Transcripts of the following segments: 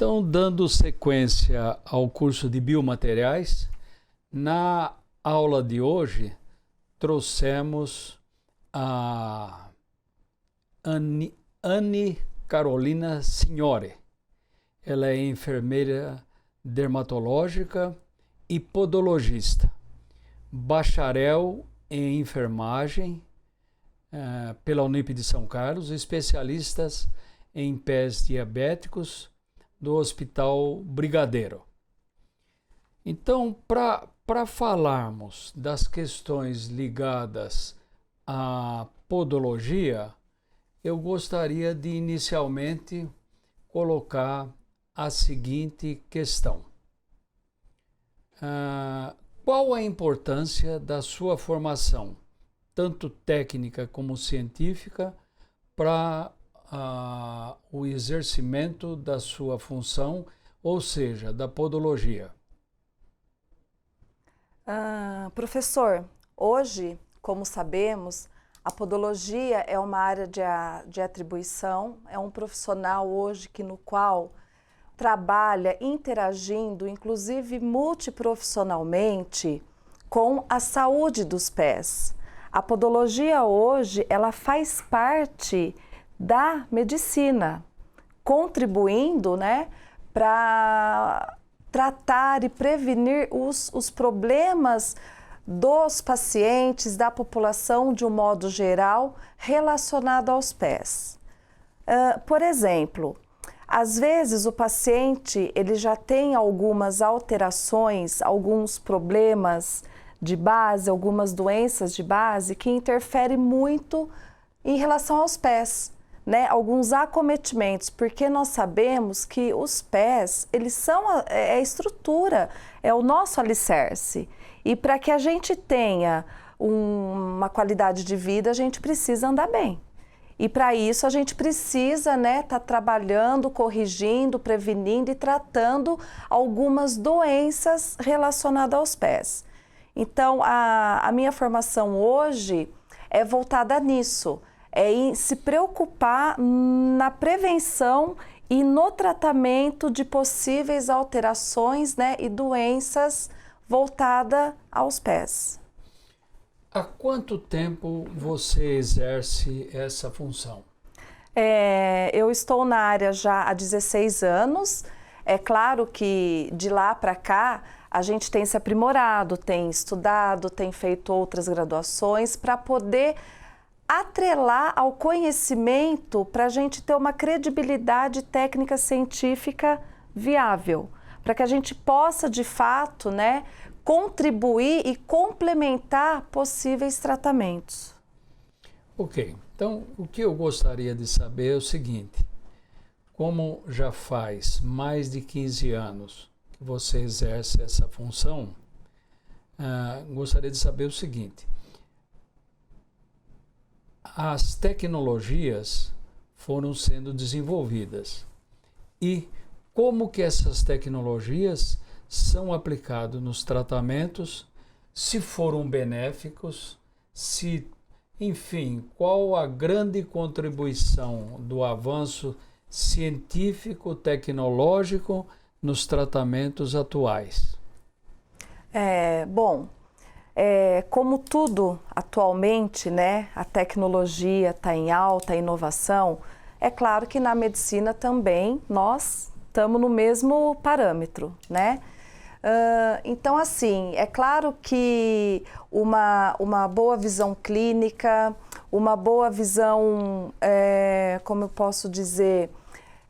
Então, dando sequência ao curso de Biomateriais, na aula de hoje trouxemos a Anne Carolina Signore. Ela é enfermeira dermatológica e podologista, bacharel em enfermagem pela Unip de São Carlos, especialistas em pés diabéticos do Hospital Brigadeiro. Então, para falarmos das questões ligadas à podologia, eu gostaria de inicialmente colocar a seguinte questão. Qual a importância da sua formação, tanto técnica como científica, para o exercimento da sua função, ou seja, da podologia? Professor, hoje, como sabemos, a podologia é uma área de atribuição, é um profissional hoje no qual trabalha interagindo, inclusive multiprofissionalmente, com a saúde dos pés. A podologia hoje, ela faz parte da medicina, contribuindo, para tratar e prevenir os problemas dos pacientes, da população de um modo geral, relacionado aos pés. Por exemplo, às vezes o paciente ele já tem algumas alterações, alguns problemas de base, algumas doenças de base que interferem muito em relação aos pés. Alguns acometimentos, porque nós sabemos que os pés, eles são a estrutura, é o nosso alicerce. E para que a gente tenha uma qualidade de vida, a gente precisa andar bem. E para isso a gente precisa tá trabalhando, corrigindo, prevenindo e tratando algumas doenças relacionadas aos pés. Então, a minha formação hoje é voltada nisso. É em se preocupar na prevenção e no tratamento de possíveis alterações e doenças voltadas aos pés. Há quanto tempo você exerce essa função? Eu estou na área já há 16 anos. É claro que de lá para cá a gente tem se aprimorado, tem estudado, tem feito outras graduações para poder atrelar ao conhecimento para a gente ter uma credibilidade técnica científica viável, para que a gente possa, de fato, contribuir e complementar possíveis tratamentos. Ok, então o que eu gostaria de saber é o seguinte: como já faz mais de 15 anos que você exerce essa função, gostaria de saber o seguinte: as tecnologias foram sendo desenvolvidas e como que essas tecnologias são aplicadas nos tratamentos, se foram benéficos, enfim, qual a grande contribuição do avanço científico, tecnológico nos tratamentos atuais? Como tudo atualmente, a tecnologia está em alta, a inovação, é claro que na medicina também nós estamos no mesmo parâmetro, Então, assim, é claro que uma boa visão clínica, uma boa visão, como eu posso dizer,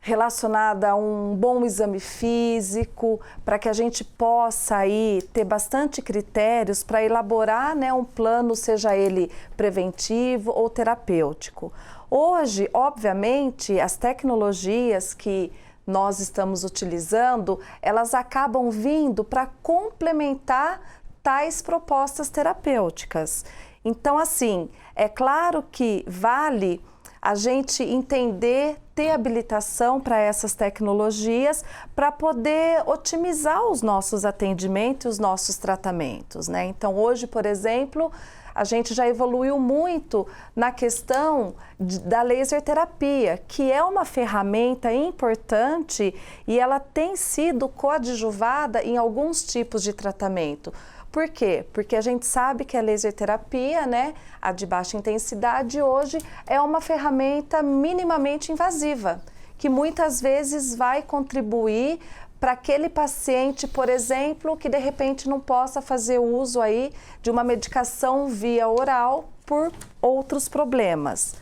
relacionada a um bom exame físico, para que a gente possa aí ter bastante critérios para elaborar um plano, seja ele preventivo ou terapêutico. Hoje, obviamente, as tecnologias que nós estamos utilizando, elas acabam vindo para complementar tais propostas terapêuticas. Então, assim, é claro que vale a gente entender, ter habilitação para essas tecnologias para poder otimizar os nossos atendimentos e os nossos tratamentos, né? Então, hoje, por exemplo, a gente já evoluiu muito na questão da laser terapia, que é uma ferramenta importante e ela tem sido coadjuvada em alguns tipos de tratamento. Por quê? Porque a gente sabe que a laser terapia, né, a de baixa intensidade, hoje é uma ferramenta minimamente invasiva, que muitas vezes vai contribuir para aquele paciente, por exemplo, que de repente não possa fazer uso aí de uma medicação via oral por outros problemas.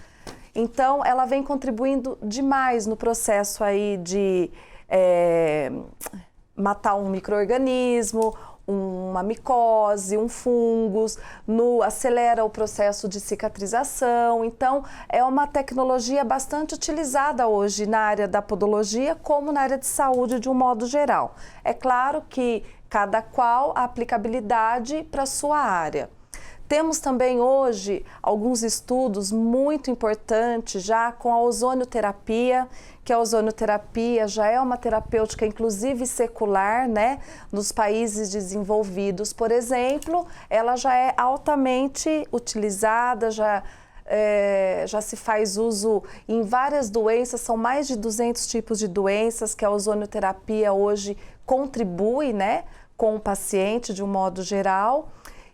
Então, ela vem contribuindo demais no processo aí de matar um micro-organismo, uma micose, um fungos, acelera o processo de cicatrização. Então, é uma tecnologia bastante utilizada hoje na área da podologia, como na área de saúde de um modo geral. É claro que cada qual a aplicabilidade para a sua área. Temos também hoje alguns estudos muito importantes já com a ozonioterapia, que a ozonioterapia já é uma terapêutica inclusive secular, né? Nos países desenvolvidos, por exemplo, ela já é altamente utilizada, já se faz uso em várias doenças, são mais de 200 tipos de doenças que a ozonioterapia hoje contribui, né, com o paciente de um modo geral.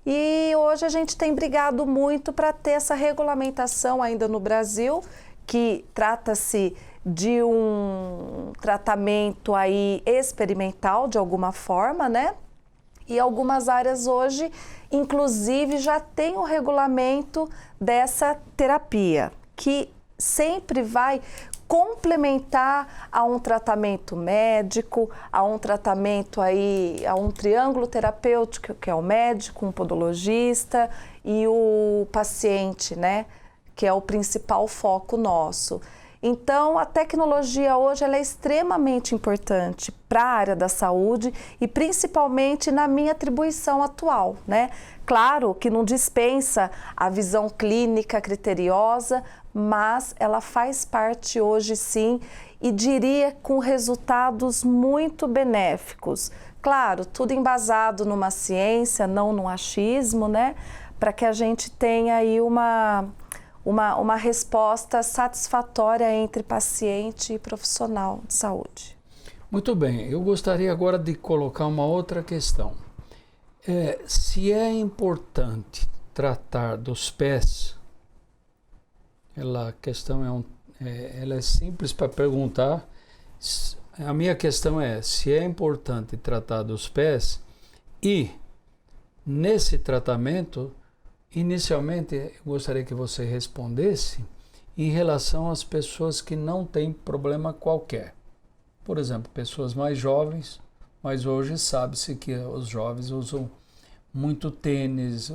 E hoje a gente tem brigado muito para ter essa regulamentação ainda no Brasil, que trata-se de um tratamento aí experimental de alguma forma, né? E algumas áreas hoje, inclusive, já tem o regulamento dessa terapia, que sempre vai complementar a um tratamento médico, a um tratamento aí, a um triângulo terapêutico, que é o médico, um podologista e o paciente, né, que é o principal foco nosso. Então, a tecnologia hoje ela é extremamente importante para a área da saúde e principalmente na minha atribuição atual, né? Claro que não dispensa a visão clínica criteriosa, mas ela faz parte hoje sim e diria com resultados muito benéficos. Claro, tudo embasado numa ciência, não num achismo, né? Para que a gente tenha aí uma resposta satisfatória entre paciente e profissional de saúde. Muito bem, eu gostaria agora de colocar uma outra questão. Se é importante tratar dos pés, a questão ela é simples para perguntar. A minha questão é se é importante tratar dos pés e, nesse tratamento, inicialmente, eu gostaria que você respondesse em relação às pessoas que não têm problema qualquer. Por exemplo, pessoas mais jovens, mas hoje sabe-se que os jovens usam muito tênis,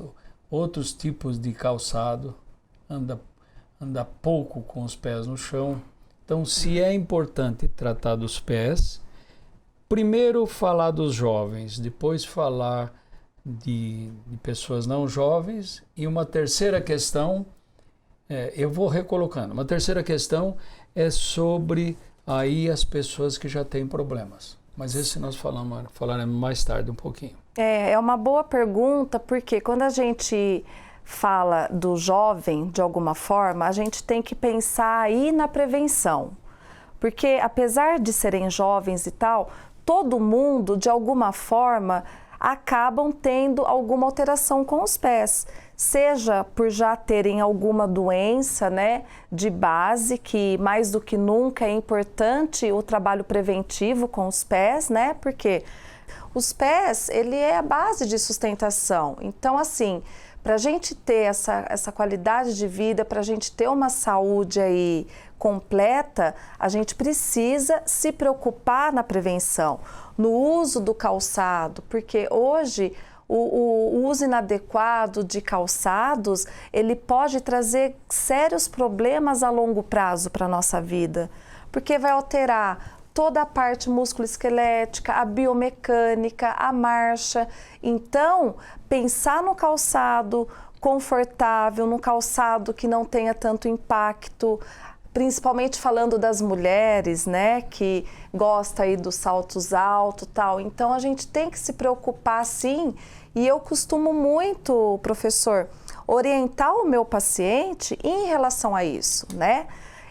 outros tipos de calçado, anda pouco com os pés no chão. Então, se é importante tratar dos pés, primeiro falar dos jovens, depois falar de pessoas não jovens, e uma terceira questão, eu vou recolocando, uma terceira questão é sobre aí as pessoas que já têm problemas, mas esse nós falaremos mais tarde um pouquinho. É uma boa pergunta, porque quando a gente fala do jovem, de alguma forma, a gente tem que pensar aí na prevenção, porque apesar de serem jovens e tal, todo mundo, de alguma forma, acabam tendo alguma alteração com os pés, seja por já terem alguma doença, né, de base, que mais do que nunca é importante o trabalho preventivo com os pés, né, porque os pés, ele é a base de sustentação. Então, assim, para a gente ter essa qualidade de vida, para a gente ter uma saúde aí completa, a gente precisa se preocupar na prevenção, no uso do calçado, porque hoje o uso inadequado de calçados, ele pode trazer sérios problemas a longo prazo para a nossa vida, porque vai alterar toda a parte musculoesquelética, a biomecânica, a marcha. Então, pensar no calçado confortável, num calçado que não tenha tanto impacto, principalmente falando das mulheres, né, que gosta aí dos saltos altos e tal. Então a gente tem que se preocupar sim, e eu costumo muito, professor, orientar o meu paciente em relação a isso, né?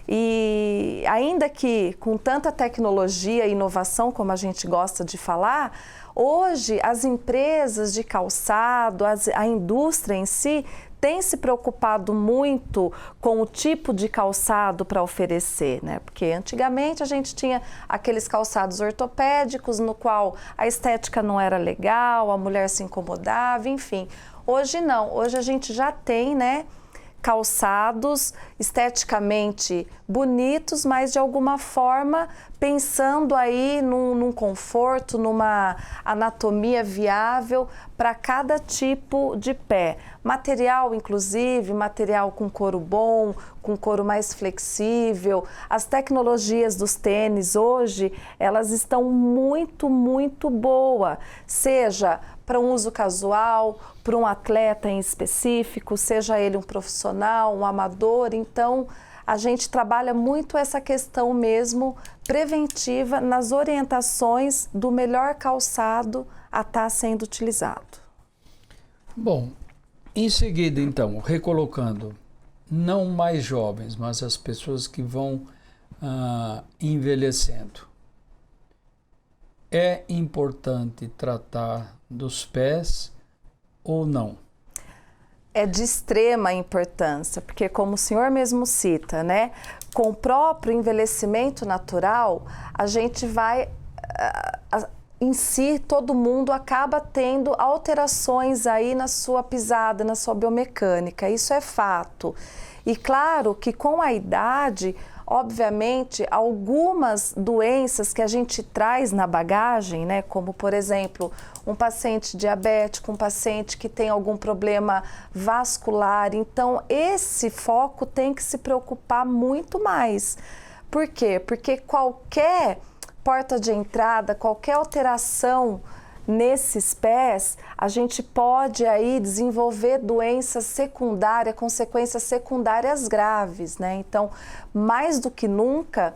E ainda que com tanta tecnologia e inovação, como a gente gosta de falar, hoje as empresas de calçado, a indústria em si, tem se preocupado muito com o tipo de calçado para oferecer, né? Porque antigamente a gente tinha aqueles calçados ortopédicos no qual a estética não era legal, a mulher se incomodava, enfim. Hoje não, hoje a gente já tem, né, calçados esteticamente bonitos, mas de alguma forma pensando aí num conforto, numa anatomia viável para cada tipo de pé. Material, inclusive, material com couro bom, com couro mais flexível. As tecnologias dos tênis hoje, elas estão muito boas, seja para um uso casual, para um atleta em específico, seja ele um profissional, um amador. Então, a gente trabalha muito essa questão mesmo preventiva nas orientações do melhor calçado a estar sendo utilizado. Bom, em seguida, então, recolocando, não mais jovens, mas as pessoas que vão envelhecendo. É importante tratar dos pés ou não? É de extrema importância, porque como o senhor mesmo cita, né, com o próprio envelhecimento natural, a gente vai, em si, todo mundo acaba tendo alterações aí na sua pisada, na sua biomecânica, isso é fato. E claro que com a idade, obviamente, algumas doenças que a gente traz na bagagem, né, como por exemplo, um paciente diabético, um paciente que tem algum problema vascular, então esse foco tem que se preocupar muito mais. Por quê? Porque qualquer porta de entrada, qualquer alteração nesses pés, a gente pode aí desenvolver doenças secundárias, consequências secundárias graves, né? Então, mais do que nunca,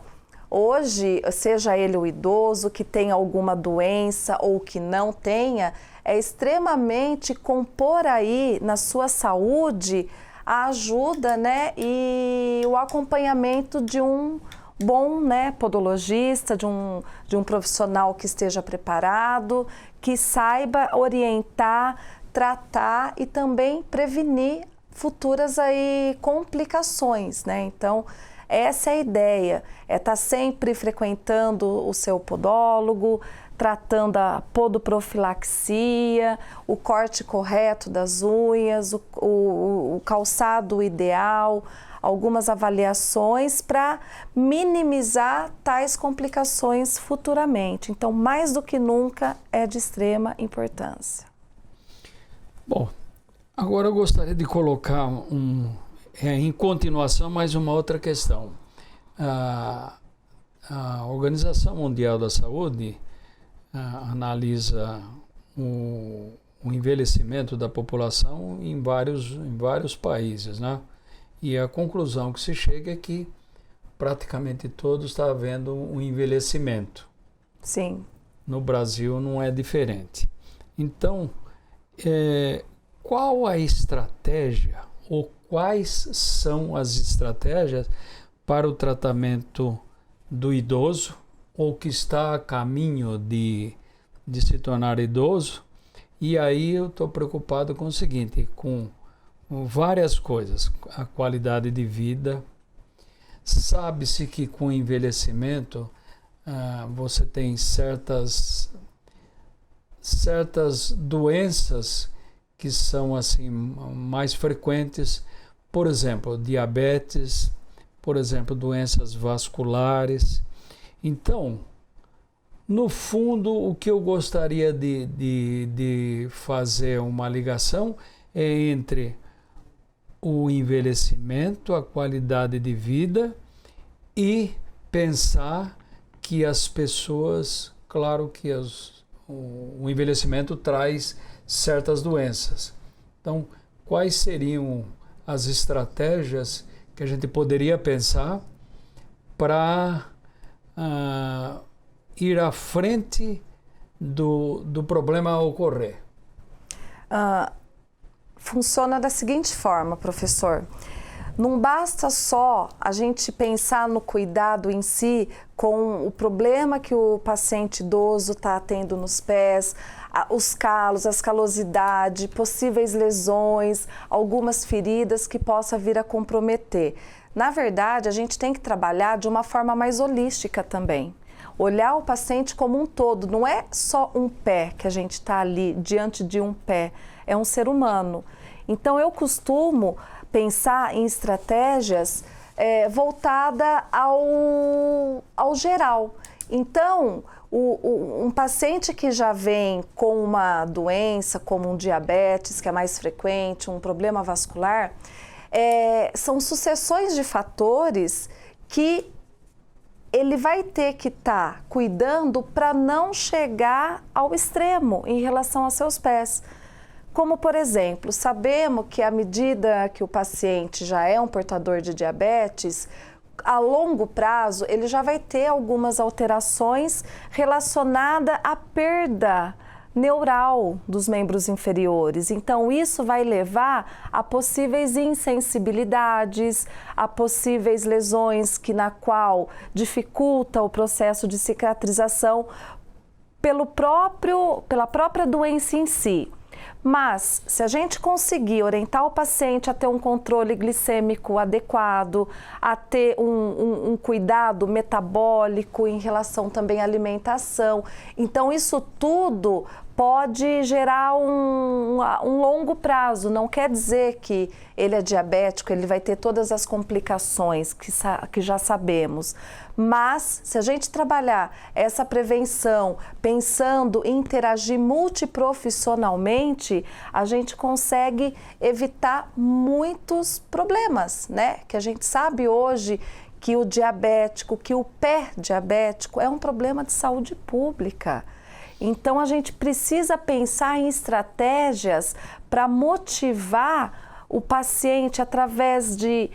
hoje, seja ele o idoso que tem alguma doença ou que não tenha, é extremamente compor aí na sua saúde a ajuda, né? E o acompanhamento de um bom, né, podologista, de um profissional que esteja preparado, que saiba orientar, tratar e também prevenir futuras aí complicações, né? Então, essa é a ideia, é estar sempre frequentando o seu podólogo, tratando a podoprofilaxia, o corte correto das unhas, o calçado ideal, algumas avaliações para minimizar tais complicações futuramente. Então, mais do que nunca, é de extrema importância. Bom, agora eu gostaria de colocar em continuação mais uma outra questão. A Organização Mundial da Saúde analisa o envelhecimento da população em vários países, né? E a conclusão que se chega é que praticamente todos está havendo um envelhecimento. Sim. No Brasil não é diferente. Então, qual a estratégia ou quais são as estratégias para o tratamento do idoso ou que está a caminho de se tornar idoso? E aí eu estou preocupado com o seguinte, com várias coisas, a qualidade de vida. Sabe-se que com o envelhecimento você tem certas doenças que são assim mais frequentes, por exemplo, diabetes, por exemplo, doenças vasculares. Então, no fundo, o que eu gostaria de fazer uma ligação é entre o envelhecimento, a qualidade de vida e pensar que as pessoas, claro que o envelhecimento traz certas doenças. Então, quais seriam as estratégias que a gente poderia pensar para ir à frente do problema ocorrer? Funciona da seguinte forma, professor. Não basta só a gente pensar no cuidado em si com o problema que o paciente idoso está tendo nos pés, os calos, as calosidades, possíveis lesões, algumas feridas que possa vir a comprometer. Na verdade, a gente tem que trabalhar de uma forma mais holística também. Olhar o paciente como um todo, não é só um pé que a gente está ali diante de um pé, é um ser humano. Então eu costumo pensar em estratégias voltada ao geral. Então, um paciente que já vem com uma doença, como um diabetes, que é mais frequente, um problema vascular, são sucessões de fatores que ele vai ter que estar cuidando para não chegar ao extremo em relação aos seus pés. Como, por exemplo, sabemos que à medida que o paciente já é um portador de diabetes, a longo prazo ele já vai ter algumas alterações relacionadas à perda neural dos membros inferiores. Então, isso vai levar a possíveis insensibilidades, a possíveis lesões na qual dificulta o processo de cicatrização pela própria doença em si. Mas, se a gente conseguir orientar o paciente a ter um controle glicêmico adequado, a ter um cuidado metabólico em relação também à alimentação, então isso tudo pode gerar um longo prazo. Não quer dizer que ele é diabético, ele vai ter todas as complicações que já sabemos. Mas, se a gente trabalhar essa prevenção pensando em interagir multiprofissionalmente, a gente consegue evitar muitos problemas, né? Que a gente sabe hoje que o diabético, que o pé diabético é um problema de saúde pública. Então, a gente precisa pensar em estratégias para motivar o paciente através de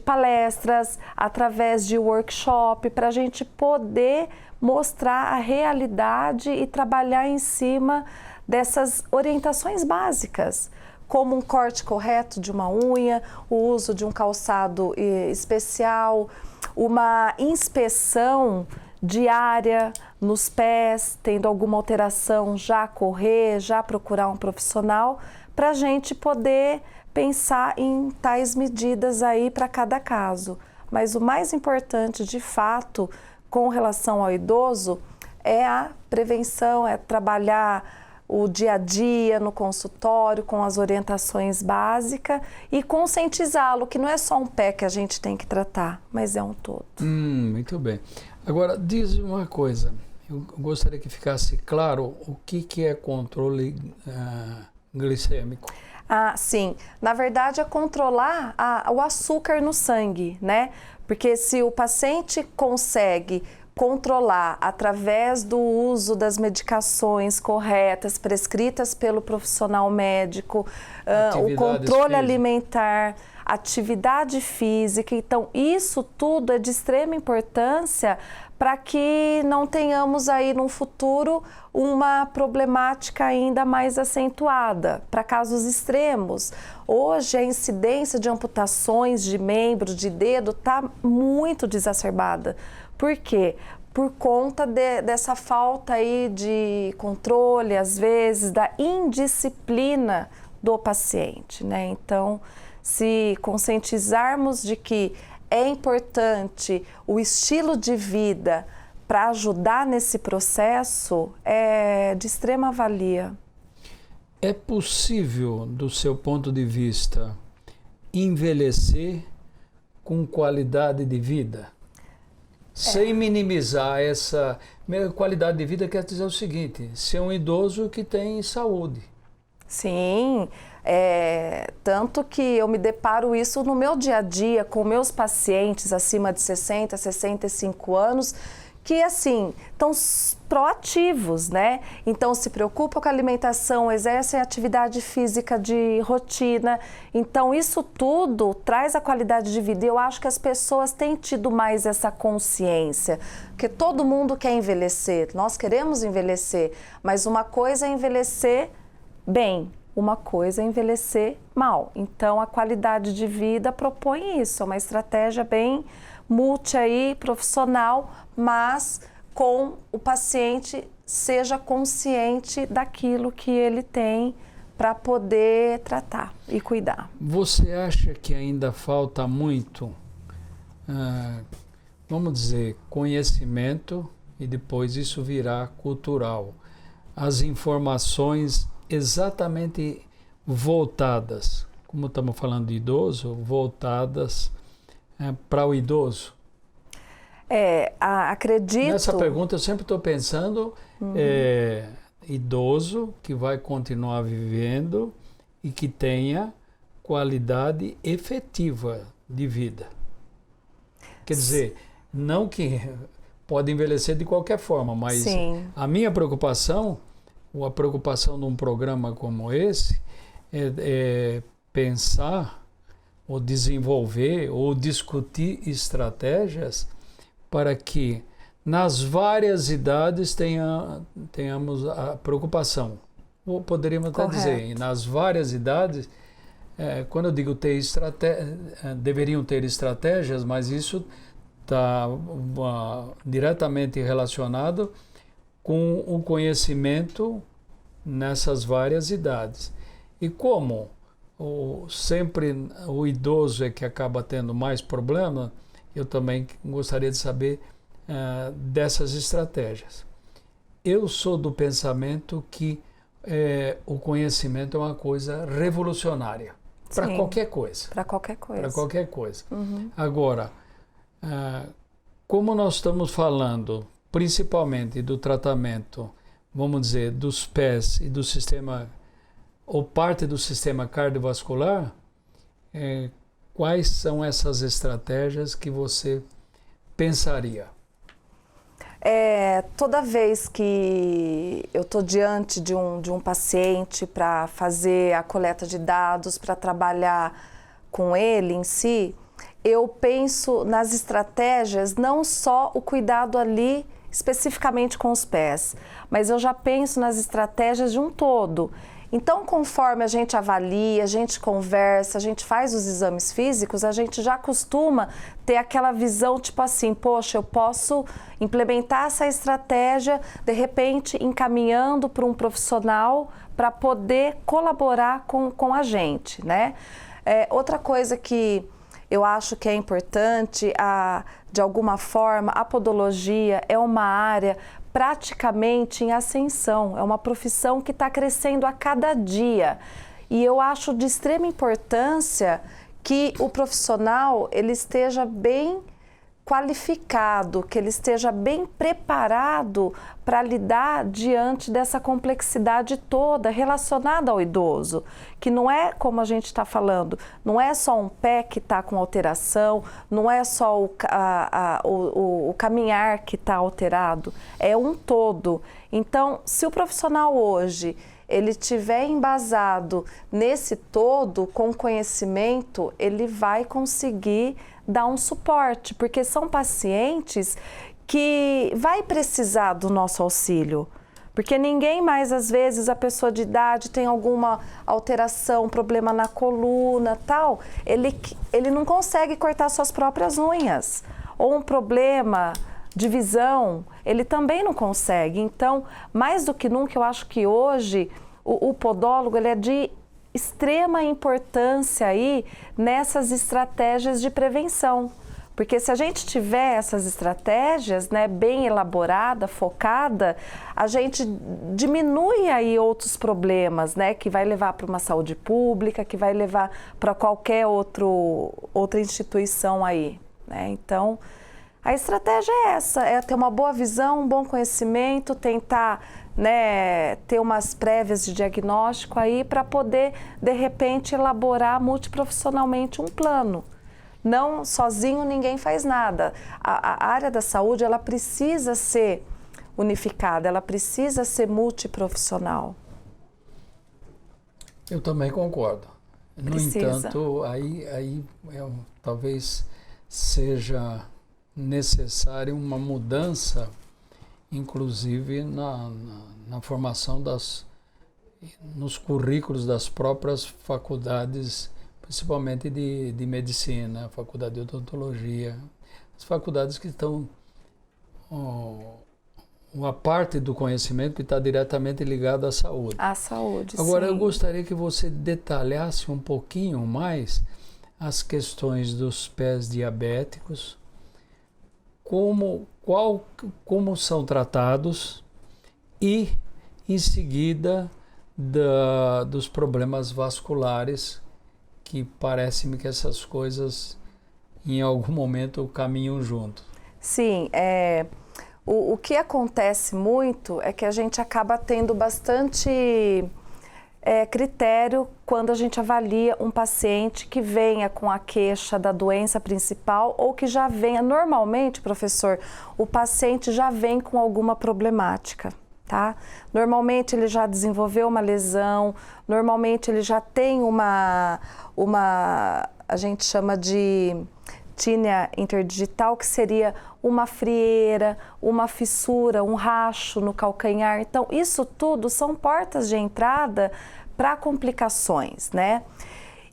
palestras, através de workshop, para a gente poder mostrar a realidade e trabalhar em cima dessas orientações básicas, como um corte correto de uma unha, o uso de um calçado especial, uma inspeção diária nos pés, tendo alguma alteração, já correr, já procurar um profissional, para a gente poder pensar em tais medidas aí para cada caso. Mas o mais importante, de fato, com relação ao idoso, é a prevenção, é trabalhar o dia a dia no consultório com as orientações básicas e conscientizá-lo que não é só um pé que a gente tem que tratar, mas é um todo. Muito bem. Agora, diz uma coisa, eu gostaria que ficasse claro o que é controle glicêmico. Sim, na verdade é controlar o açúcar no sangue, né? Porque se o paciente consegue controlar através do uso das medicações corretas, prescritas pelo profissional médico, o controle alimentar, atividade física, então isso tudo é de extrema importância para que não tenhamos aí no futuro uma problemática ainda mais acentuada, para casos extremos. Hoje a incidência de amputações de membro, de dedo, está muito exacerbada. Por quê? Por conta dessa falta aí de controle, às vezes, da indisciplina do paciente, né? Então, se conscientizarmos de que é importante o estilo de vida para ajudar nesse processo, é de extrema valia. É possível, do seu ponto de vista, envelhecer com qualidade de vida? Sem minimizar essa qualidade de vida, quer dizer o seguinte, ser um idoso que tem saúde. Sim, tanto que eu me deparo isso no meu dia a dia com meus pacientes acima de 60, 65 anos, que, assim, estão proativos, né? Então, se preocupam com a alimentação, exercem atividade física de rotina. Então, isso tudo traz a qualidade de vida. E eu acho que as pessoas têm tido mais essa consciência, porque todo mundo quer envelhecer, nós queremos envelhecer, mas uma coisa é envelhecer bem, uma coisa é envelhecer mal. Então, a qualidade de vida propõe isso, é uma estratégia bem multi aí, profissional, mas com o paciente seja consciente daquilo que ele tem para poder tratar e cuidar. Você acha que ainda falta muito, vamos dizer, conhecimento e depois isso virá cultural? As informações exatamente voltadas, como estamos falando de idoso, voltadas para o idoso? Acredito... Nessa pergunta eu sempre estou pensando idoso que vai continuar vivendo e que tenha qualidade efetiva de vida. Quer dizer, não que pode envelhecer de qualquer forma, mas Sim. A minha preocupação, ou a preocupação de um programa como esse, é pensar ou desenvolver ou discutir estratégias para que nas várias idades tenhamos a preocupação. Ou poderíamos até dizer, nas várias idades, quando eu digo deveriam ter estratégias, mas isso está diretamente relacionado com o conhecimento nessas várias idades. E como sempre o idoso é que acaba tendo mais problema, eu também gostaria de saber dessas estratégias. Eu sou do pensamento que o conhecimento é uma coisa revolucionária para qualquer coisa. Para qualquer coisa. Para qualquer coisa. Agora, como nós estamos falando principalmente do tratamento, vamos dizer, dos pés e do sistema ou parte do sistema cardiovascular, quais são essas estratégias que você pensaria? Toda vez que eu estou diante de um paciente para fazer a coleta de dados, para trabalhar com ele em si, eu penso nas estratégias, não só o cuidado ali especificamente com os pés, mas eu já penso nas estratégias de um todo. Então, conforme a gente avalia, a gente conversa, a gente faz os exames físicos, a gente já costuma ter aquela visão tipo assim, poxa, eu posso implementar essa estratégia, de repente encaminhando para um profissional para poder colaborar com a gente, né? Outra coisa que eu acho que é importante, de alguma forma, a podologia é uma área praticamente em ascensão, é uma profissão que está crescendo a cada dia. E eu acho de extrema importância que o profissional ele esteja bem qualificado, que ele esteja bem preparado para lidar diante dessa complexidade toda relacionada ao idoso, que não é, como a gente está falando, não é só um pé que está com alteração, não é só o caminhar que está alterado, é um todo. Então, se o profissional hoje ele tiver embasado nesse todo, com conhecimento, ele vai conseguir dar um suporte, porque são pacientes que vai precisar do nosso auxílio, porque ninguém mais, às vezes, a pessoa de idade tem alguma alteração, problema na coluna, tal, ele não consegue cortar suas próprias unhas, ou um problema de visão, ele também não consegue. Então, mais do que nunca, eu acho que hoje o podólogo ele é de extrema importância aí nessas estratégias de prevenção. Porque se a gente tiver essas estratégias, né, bem elaborada, focada, a gente diminui aí outros problemas, né, que vai levar para uma saúde pública, que vai levar para qualquer outra instituição aí, né? Então, a estratégia é essa, é ter uma boa visão, um bom conhecimento, tentar, né, ter umas prévias de diagnóstico aí para poder, de repente, elaborar multiprofissionalmente um plano. não sozinho ninguém faz nada. A área da saúde, ela precisa ser unificada, ela precisa ser multiprofissional. Eu também concordo. No Precisa. entanto, talvez seja necessária uma mudança, inclusive na formação nos currículos das próprias faculdades, principalmente de medicina, faculdade de odontologia, as faculdades que estão uma parte do conhecimento que está diretamente ligada à saúde. À saúde, Agora, sim. eu gostaria que você detalhasse um pouquinho mais as questões dos pés diabéticos, como são tratados e, em seguida, dos problemas vasculares, que parece-me que essas coisas, em algum momento, caminham junto. Sim, o que acontece muito é que a gente acaba tendo bastante critério quando a gente avalia um paciente que venha com a queixa da doença principal ou que já venha, normalmente, professor, o paciente já vem com alguma problemática, tá? Normalmente ele já desenvolveu uma lesão, normalmente ele já tem a gente chama de tínia interdigital, que seria uma frieira, uma fissura, um racho no calcanhar. Então, isso tudo são portas de entrada para complicações, né?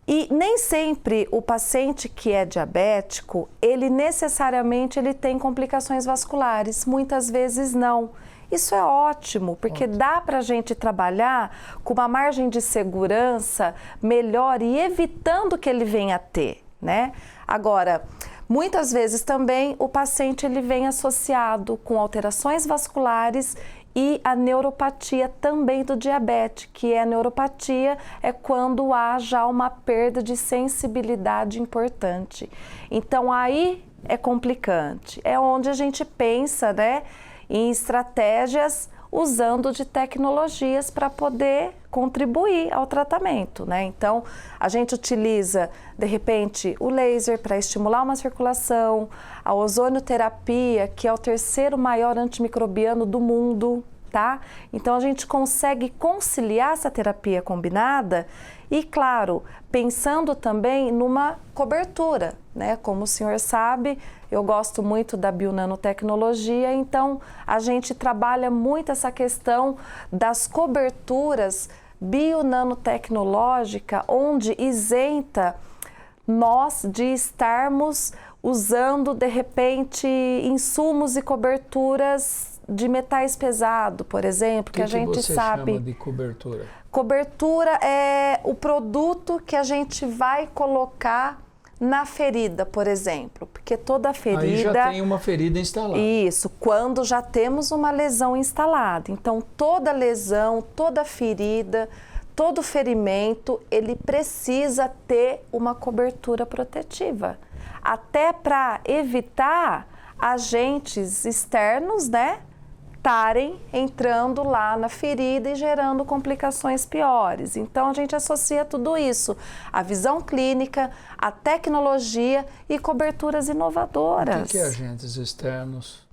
E nem sempre o paciente que é diabético, ele necessariamente tem complicações vasculares, muitas vezes não. Isso é ótimo, porque dá para a gente trabalhar com uma margem de segurança melhor e evitando que ele venha a ter, né? Agora, muitas vezes também o paciente vem associado com alterações vasculares e a neuropatia também do diabetes, que a neuropatia é quando há já uma perda de sensibilidade importante. Então aí é complicante, é onde a gente pensa, né, em estratégias usando de tecnologias para poder contribuir ao tratamento, né? Então, a gente utiliza, de repente, o laser para estimular uma circulação, a ozonioterapia, que é o terceiro maior antimicrobiano do mundo, tá? Então, a gente consegue conciliar essa terapia combinada e, claro, pensando também numa cobertura, né? Como o senhor sabe, eu gosto muito da bionanotecnologia, então a gente trabalha muito essa questão das coberturas bionanotecnológica, onde isenta nós de estarmos usando, de repente, insumos e coberturas de metais pesados, por exemplo, que a gente você sabe. Chama de cobertura? Cobertura é o produto que a gente vai colocar na ferida, por exemplo, porque toda ferida... Aí já tem uma ferida instalada. Isso, quando já temos uma lesão instalada. Então, toda lesão, toda ferida, todo ferimento, ele precisa ter uma cobertura protetiva. Até para evitar agentes externos, né, estarem entrando lá na ferida e gerando complicações piores. Então, a gente associa tudo isso, a visão clínica, a tecnologia e coberturas inovadoras. O que é agentes externos?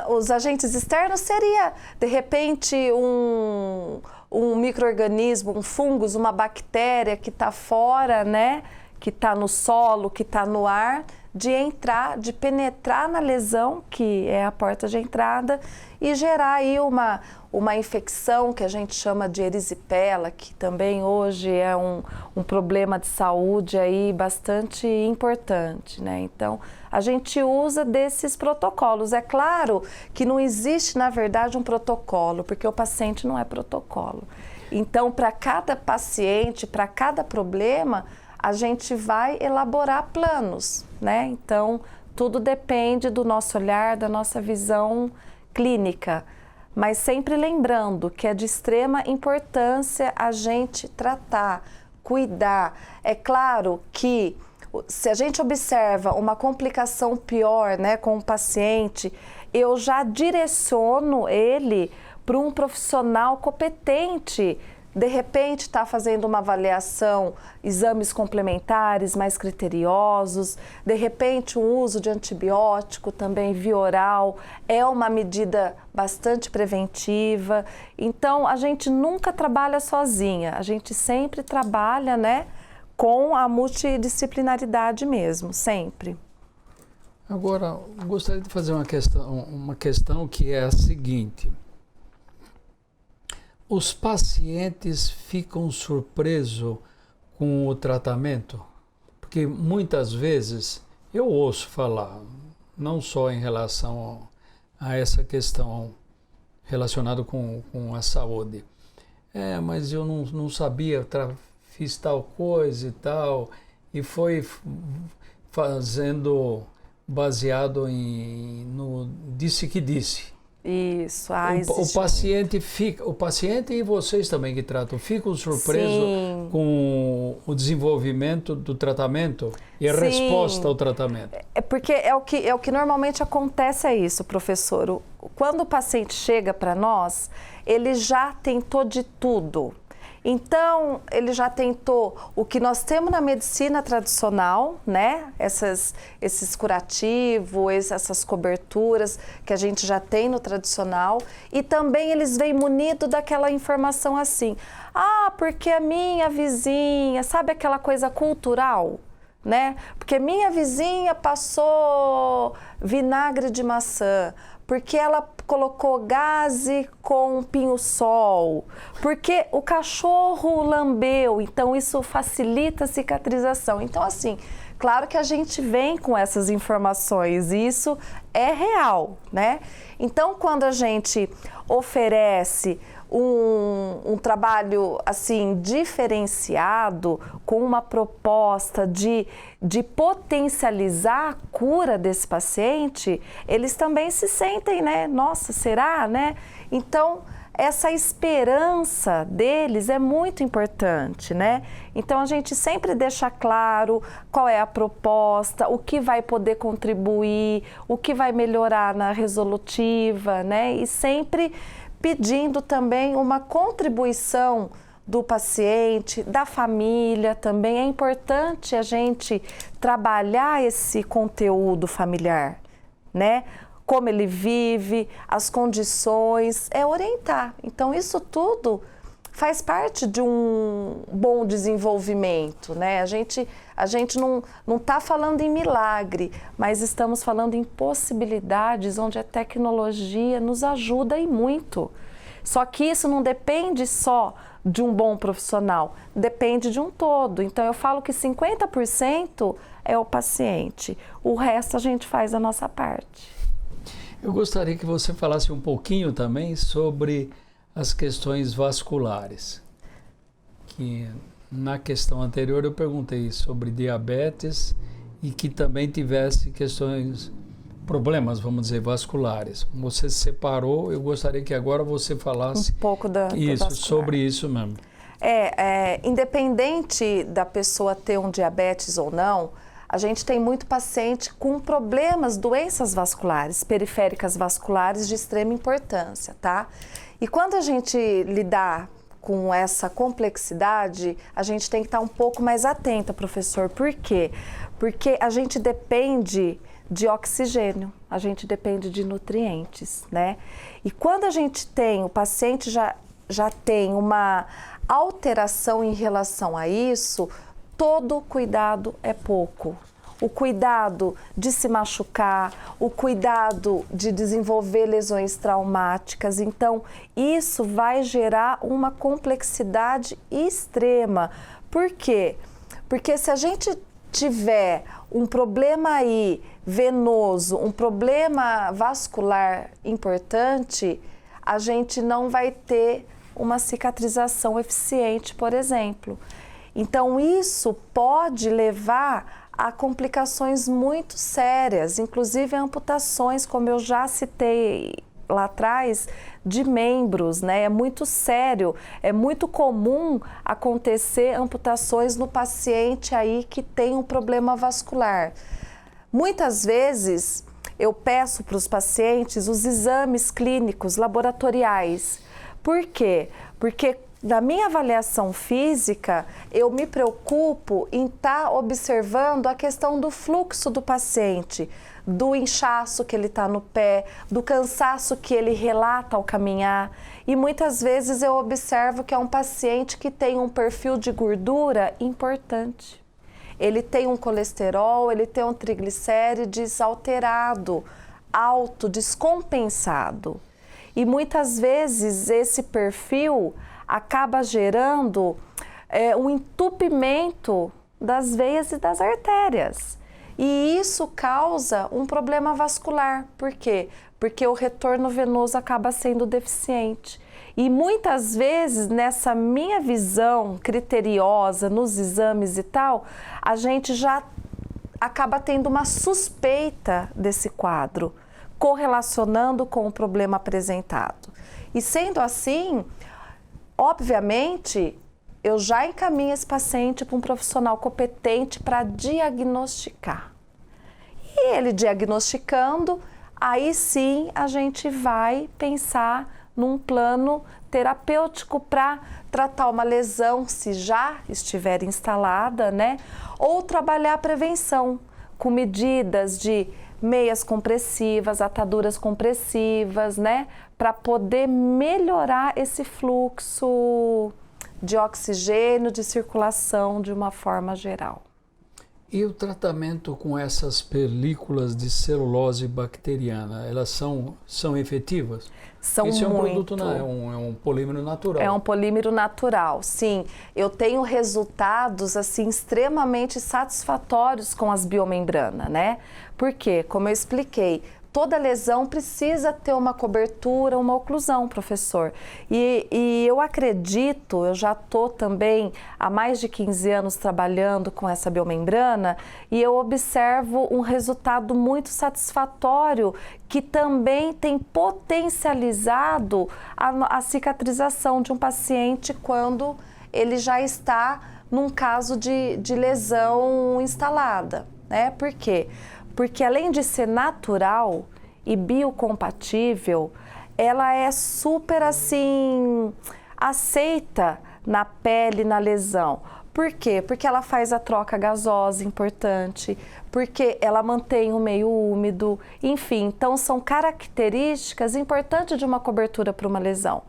Os agentes externos seria, de repente, um micro-organismo, um fungus, uma bactéria que está fora, né, que está no solo, que está no ar, de entrar, de penetrar na lesão, que é a porta de entrada, e gerar aí uma infecção que a gente chama de erisipela, que também hoje é um problema de saúde aí bastante importante, né? Então, a gente usa desses protocolos. É claro que não existe, na verdade, um protocolo, porque o paciente não é protocolo. Então, para cada paciente, para cada problema, a gente vai elaborar planos, né? Então, tudo depende do nosso olhar, da nossa visão clínica, mas sempre lembrando que é de extrema importância a gente tratar, cuidar. É claro que se a gente observa uma complicação pior, né, com o paciente, eu já direciono ele para um profissional competente de repente está fazendo uma avaliação, exames complementares mais criteriosos, de repente o uso de antibiótico também via oral é uma medida bastante preventiva. Então a gente nunca trabalha sozinha, a gente sempre trabalha, né, com a multidisciplinaridade mesmo, sempre. Agora, eu gostaria de fazer uma questão que é a seguinte. Os pacientes ficam surpresos com o tratamento? Porque muitas vezes eu ouço falar, não só em relação a essa questão relacionada com a saúde. Mas eu não sabia, fiz tal coisa e tal, e foi fazendo baseado no disse que disse. Isso, o paciente e vocês também que tratam ficam surpresos com o desenvolvimento do tratamento e a resposta ao tratamento. Porque é o que normalmente acontece, é isso, professor. Quando o paciente chega para nós, ele já tentou de tudo. Então, ele já tentou o que nós temos na medicina tradicional, né? Esses curativos, essas coberturas que a gente já tem no tradicional. E também eles vêm munidos daquela informação assim. Porque a minha vizinha, sabe aquela coisa cultural? Né? Porque minha vizinha passou vinagre de maçã, porque ela colocou gaze com pinho-sol, porque o cachorro lambeu, então isso facilita a cicatrização. Então, assim, claro que a gente vem com essas informações e isso é real, né? Então, quando a gente oferece um trabalho assim diferenciado, com uma proposta de potencializar a cura desse paciente, eles também se sentem, né? Nossa, será, né? Então, essa esperança deles é muito importante, né? Então, a gente sempre deixa claro qual é a proposta, o que vai poder contribuir, o que vai melhorar na resolutiva, né? E sempre pedindo também uma contribuição do paciente, da família também. É importante a gente trabalhar esse conteúdo familiar, né? Como ele vive, as condições, orientar. Então, isso tudo faz parte de um bom desenvolvimento, né? A gente não está falando em milagre, mas estamos falando em possibilidades onde a tecnologia nos ajuda e muito. Só que isso não depende só de um bom profissional, depende de um todo. Então, eu falo que 50% é o paciente, o resto a gente faz a nossa parte. Eu gostaria que você falasse um pouquinho também sobre as questões vasculares, que na questão anterior eu perguntei sobre diabetes e que também tivesse problemas, vamos dizer, vasculares. Você separou, eu gostaria que agora você falasse um pouco sobre isso mesmo. Independente da pessoa ter um diabetes ou não, a gente tem muito paciente com problemas, doenças vasculares, periféricas vasculares de extrema importância, tá? E quando a gente lidar com essa complexidade, a gente tem que estar um pouco mais atenta, professor. Por quê? Porque a gente depende de oxigênio, a gente depende de nutrientes, né? E quando a gente tem, o paciente já tem uma alteração em relação a isso, todo cuidado é pouco. O cuidado de se machucar, o cuidado de desenvolver lesões traumáticas. Então, isso vai gerar uma complexidade extrema. Por quê? Porque se a gente tiver um problema aí venoso, um problema vascular importante, a gente não vai ter uma cicatrização eficiente, por exemplo. Então, isso pode levar a complicações muito sérias, inclusive amputações, como eu já citei lá atrás, de membros, né? É muito sério, é muito comum acontecer amputações no paciente aí que tem um problema vascular. Muitas vezes eu peço para os pacientes os exames clínicos laboratoriais. Por quê? Porque na minha avaliação física, eu me preocupo em estar observando a questão do fluxo do paciente, do inchaço que ele está no pé, do cansaço que ele relata ao caminhar. E muitas vezes eu observo que é um paciente que tem um perfil de gordura importante. Ele tem um colesterol, ele tem um triglicérides alterado, alto, descompensado. E muitas vezes esse perfil acaba gerando um entupimento das veias e das artérias. E isso causa um problema vascular. Por quê? Porque o retorno venoso acaba sendo deficiente. E muitas vezes, nessa minha visão criteriosa, nos exames e tal, a gente já acaba tendo uma suspeita desse quadro, correlacionando com o problema apresentado. E sendo assim, obviamente, eu já encaminho esse paciente para um profissional competente para diagnosticar. E ele diagnosticando, aí sim a gente vai pensar num plano terapêutico para tratar uma lesão, se já estiver instalada, né? Ou trabalhar a prevenção com medidas de meias compressivas, ataduras compressivas, né? Para poder melhorar esse fluxo de oxigênio, de circulação de uma forma geral. E o tratamento com essas películas de celulose bacteriana, elas são efetivas? São Isso muito. É um produto, é um polímero natural. É um polímero natural, sim. Eu tenho resultados assim extremamente satisfatórios com as biomembranas, né? Porque, como eu expliquei, toda lesão precisa ter uma cobertura, uma oclusão, professor. E eu acredito, eu já estou também há mais de 15 anos trabalhando com essa biomembrana e eu observo um resultado muito satisfatório que também tem potencializado a cicatrização de um paciente quando ele já está num caso de lesão instalada, né? Por quê? Porque além de ser natural e biocompatível, ela é super assim aceita na pele, na lesão. Por quê? Porque ela faz a troca gasosa importante, porque ela mantém o meio úmido, enfim, então são características importantes de uma cobertura para uma lesão.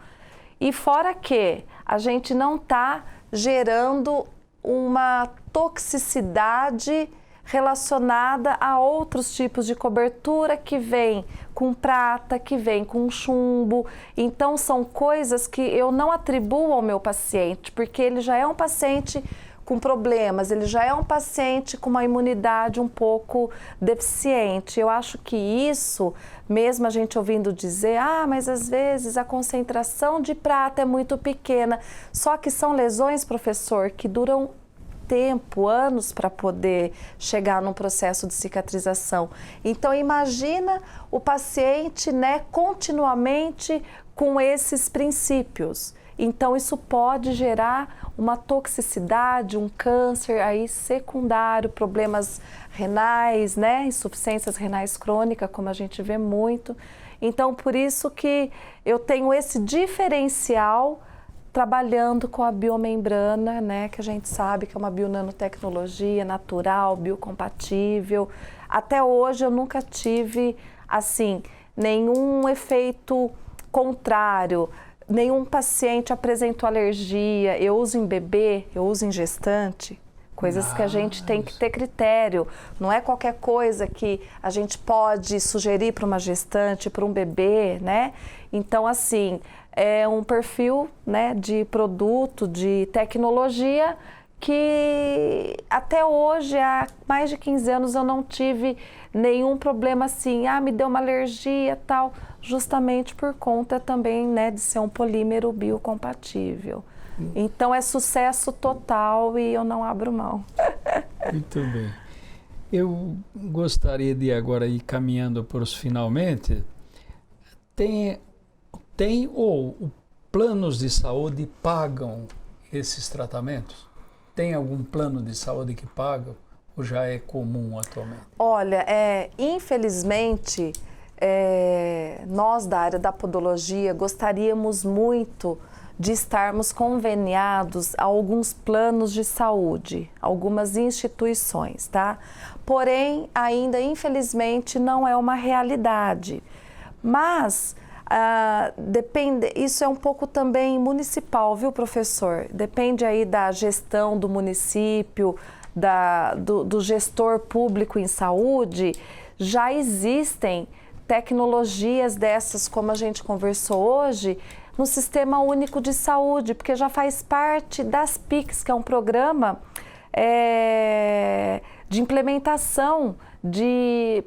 E fora que a gente não está gerando uma toxicidade relacionada a outros tipos de cobertura que vem com prata, que vem com chumbo. Então são coisas que eu não atribuo ao meu paciente, porque ele já é um paciente com problemas, ele já é um paciente com uma imunidade um pouco deficiente. Eu acho que isso, mesmo a gente ouvindo dizer, mas às vezes a concentração de prata é muito pequena, só que são lesões, professor, que duram tempo, anos para poder chegar num processo de cicatrização. Então imagina o paciente, né, continuamente com esses princípios. Então isso pode gerar uma toxicidade, um câncer aí secundário, problemas renais, né, insuficiências renais crônicas, como a gente vê muito. Então por isso que eu tenho esse diferencial trabalhando com a biomembrana, né, que a gente sabe que é uma bionanotecnologia natural, biocompatível. Até hoje eu nunca tive, assim, nenhum efeito contrário, nenhum paciente apresentou alergia. Eu uso em bebê, eu uso em gestante, coisas que a gente tem que ter critério. Não é qualquer coisa que a gente pode sugerir para uma gestante, para um bebê, né? Então, assim, é um perfil, né, de produto, de tecnologia que até hoje, há mais de 15 anos, eu não tive nenhum problema assim, me deu uma alergia tal, justamente por conta também, né, de ser um polímero biocompatível. Então é sucesso total e eu não abro mão. Muito bem. Eu gostaria de agora ir caminhando para os finalmente. Tem ou planos de saúde pagam esses tratamentos? Tem algum plano de saúde que paga ou já é comum atualmente? Olha, nós da área da podologia gostaríamos muito de estarmos conveniados a alguns planos de saúde, algumas instituições, tá? Porém, ainda infelizmente não é uma realidade. Mas isso é um pouco também municipal, viu, professor? Depende aí da gestão do município, do gestor público em saúde. Já existem tecnologias dessas, como a gente conversou hoje, no Sistema Único de Saúde, porque já faz parte das PICs, que é um programa de implementação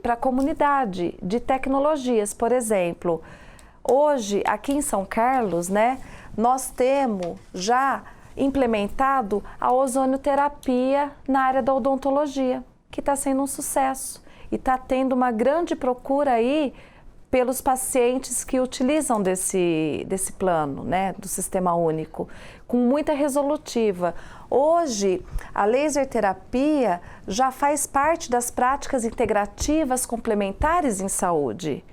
para a comunidade de tecnologias. Por exemplo, hoje, aqui em São Carlos, né, nós temos já implementado a ozonioterapia na área da odontologia, que está sendo um sucesso. E está tendo uma grande procura aí pelos pacientes que utilizam desse plano, né, do Sistema Único, com muita resolutiva. Hoje, a laser terapia já faz parte das práticas integrativas complementares em saúde.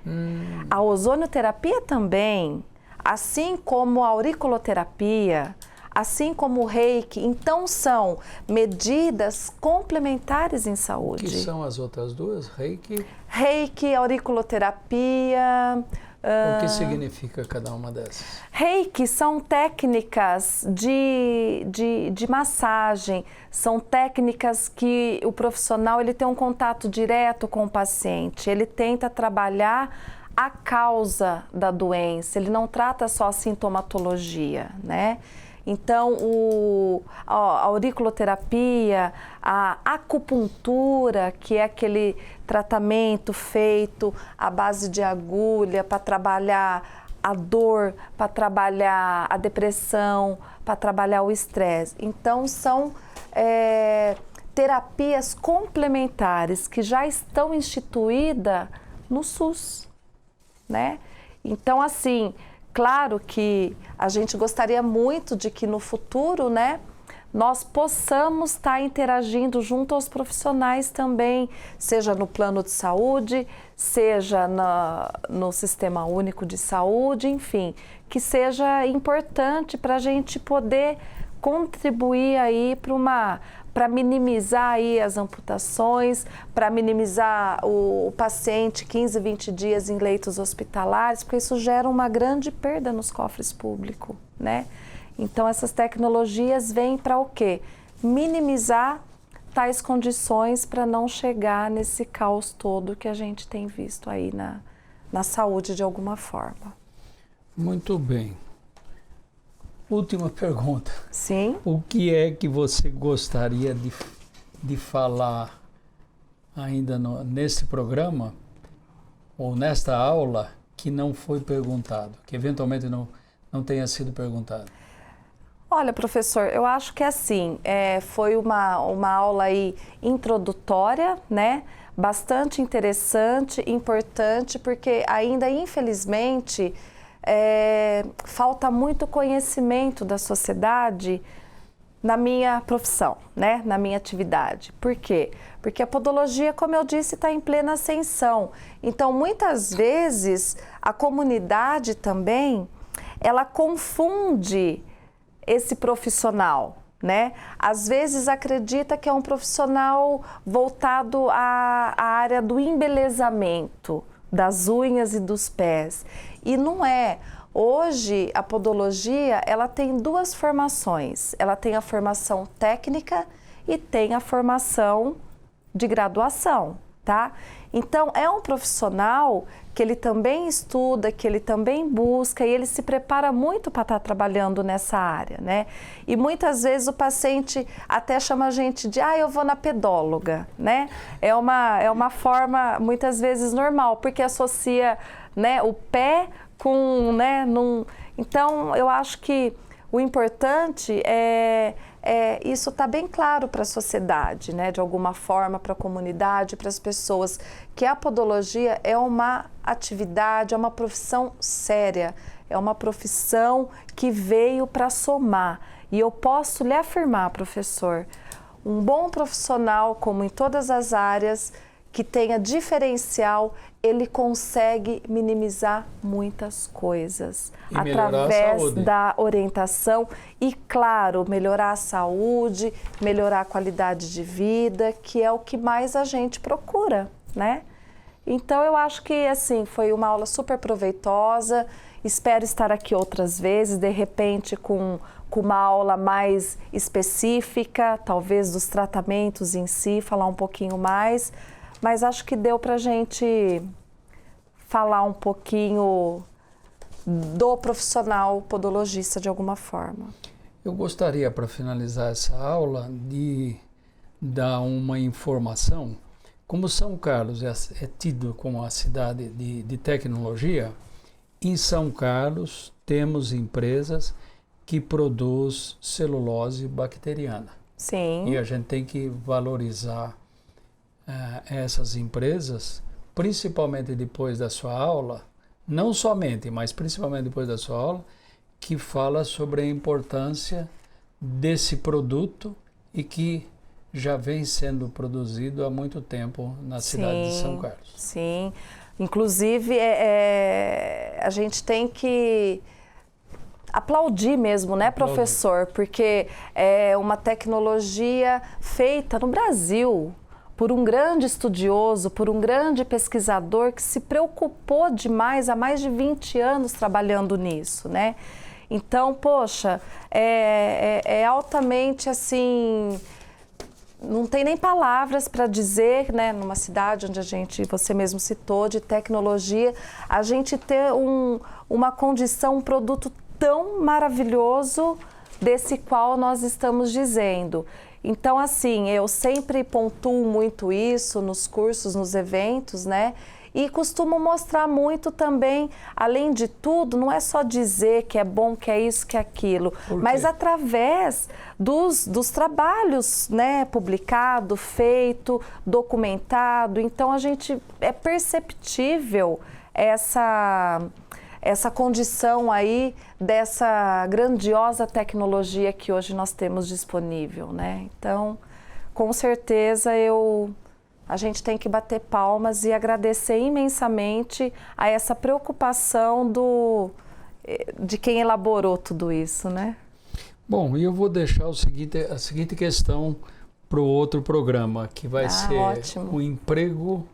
A ozonioterapia também, assim como a auriculoterapia, assim como o reiki. Então, são medidas complementares em saúde. Que são as outras duas? Reiki? Reiki, auriculoterapia. O que significa cada uma dessas? Reiki são técnicas de massagem, são técnicas que o profissional ele tem um contato direto com o paciente, ele tenta trabalhar a causa da doença, ele não trata só a sintomatologia, né? Então, a auriculoterapia, a acupuntura, que é aquele tratamento feito à base de agulha para trabalhar a dor, para trabalhar a depressão, para trabalhar o estresse. Então, são terapias complementares que já estão instituídas no SUS, né? Então, assim, claro que a gente gostaria muito de que no futuro, né, nós possamos estar interagindo junto aos profissionais também, seja no plano de saúde, seja no Sistema Único de Saúde, enfim, que seja importante para a gente poder contribuir aí para minimizar aí as amputações, para minimizar o paciente 15, 20 dias em leitos hospitalares, porque isso gera uma grande perda nos cofres públicos, né? Então, essas tecnologias vêm para o quê? Minimizar tais condições para não chegar nesse caos todo que a gente tem visto aí na saúde de alguma forma. Muito bem. Última pergunta. Sim. O que é que você gostaria de falar ainda nesse programa ou nesta aula que não foi perguntado, que eventualmente não tenha sido perguntado? Olha, professor, eu acho que assim, foi uma aula aí introdutória, né? Bastante interessante, importante, porque ainda, infelizmente, falta muito conhecimento da sociedade na minha profissão, né? Na minha atividade. Por quê? Porque a podologia, como eu disse, está em plena ascensão. Então, muitas vezes, a comunidade também, ela confunde esse profissional, né? Às vezes acredita que é um profissional voltado à área do embelezamento das unhas e dos pés. E não é. Hoje, a podologia, ela tem duas formações. Ela tem a formação técnica e tem a formação de graduação, tá? Então, é um profissional que ele também estuda, que ele também busca e ele se prepara muito para estar trabalhando nessa área, né? E muitas vezes o paciente até chama a gente de, eu vou na pedóloga, né? É uma forma, muitas vezes, normal, porque associa, né, o pé com, né, Então, eu acho que o importante isso está bem claro para a sociedade, né? De alguma forma, para a comunidade, para as pessoas, que a podologia é uma atividade, é uma profissão séria, é uma profissão que veio para somar. E eu posso lhe afirmar, professor, um bom profissional, como em todas as áreas, que tenha diferencial, ele consegue minimizar muitas coisas e através da orientação e, claro, melhorar a saúde, melhorar a qualidade de vida, que é o que mais a gente procura, né? Então, eu acho que, assim, foi uma aula super proveitosa. Espero estar aqui outras vezes, de repente com uma aula mais específica, talvez dos tratamentos em si, falar um pouquinho mais. Mas acho que deu para a gente falar um pouquinho do profissional podologista de alguma forma. Eu gostaria, para finalizar essa aula, de dar uma informação. Como São Carlos é tido como a cidade de tecnologia, em São Carlos temos empresas que produzem celulose bacteriana. Sim. E a gente tem que valorizar essas empresas, principalmente depois da sua aula, não somente, mas principalmente depois da sua aula, que fala sobre a importância desse produto e que já vem sendo produzido há muito tempo na cidade de São Carlos. Sim, inclusive a gente tem que aplaudir mesmo, né, professor? Porque é uma tecnologia feita no Brasil por um grande estudioso, por um grande pesquisador que se preocupou demais há mais de 20 anos trabalhando nisso, né? Então, poxa, é altamente assim... Não tem nem palavras para dizer, né, numa cidade onde você mesmo citou, de tecnologia, a gente ter uma condição, um produto tão maravilhoso desse qual nós estamos dizendo. Então, assim, eu sempre pontuo muito isso nos cursos, nos eventos, né? E costumo mostrar muito também, além de tudo, não é só dizer que é bom, que é isso, que é aquilo, mas através dos trabalhos, né, publicado, feito, documentado. Então, é perceptível essa condição aí dessa grandiosa tecnologia que hoje nós temos disponível, né? Então, com certeza a gente tem que bater palmas e agradecer imensamente a essa preocupação de quem elaborou tudo isso, né? Bom, e eu vou deixar a seguinte questão para o outro programa, que vai ser ótimo. O emprego,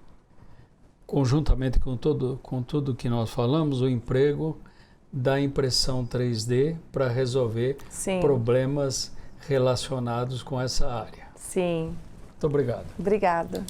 conjuntamente com tudo que nós falamos, o emprego da impressão 3D para resolver problemas relacionados com essa área. Sim. Muito obrigado. Obrigada.